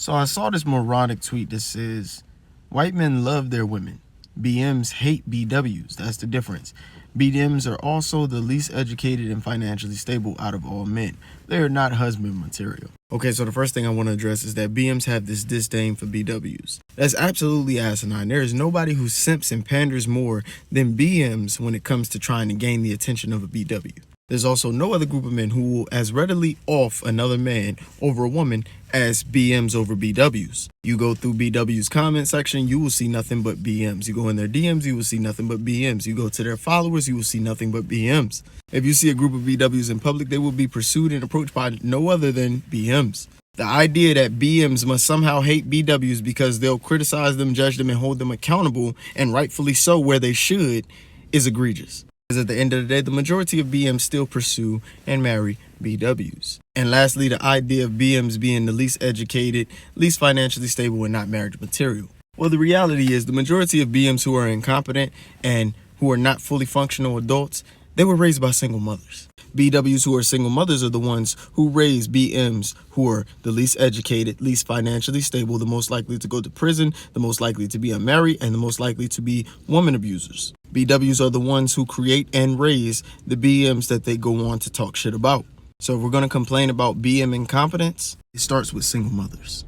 So I saw this moronic tweet that says, white men love their women. BMs hate BWs. That's the difference. BMs are also the least educated and financially stable out of all men. They are not husband material. Okay, so the first thing I want to address is that BMs have this disdain for BWs. That's absolutely asinine. There is nobody who simps and panders more than BMs when it comes to trying to gain the attention of a BW. There's also no other group of men who will as readily off another man over a woman as BMs over BWs. You go through BW's comment section, you will see nothing but BMs. You go in their DMs, you will see nothing but BMs. You go to their followers, you will see nothing but BMs. If you see a group of BWs in public, they will be pursued and approached by no other than BMs. The idea that BMs must somehow hate BWs because they'll criticize them, judge them, and hold them accountable, and rightfully so where they should, is egregious. Because at the end of the day, the majority of BMs still pursue and marry BWs. And lastly, the idea of BMs being the least educated, least financially stable, and not marriage material. Well, the reality is the majority of BMs who are incompetent and who are not fully functional adults, they were raised by single mothers. BWs who are single mothers are the ones who raise BMs who are the least educated, least financially stable, the most likely to go to prison, the most likely to be unmarried, and the most likely to be woman abusers. BWs are the ones who create and raise the BMs that they go on to talk shit about. So if we're going to complain about BM incompetence, it starts with single mothers.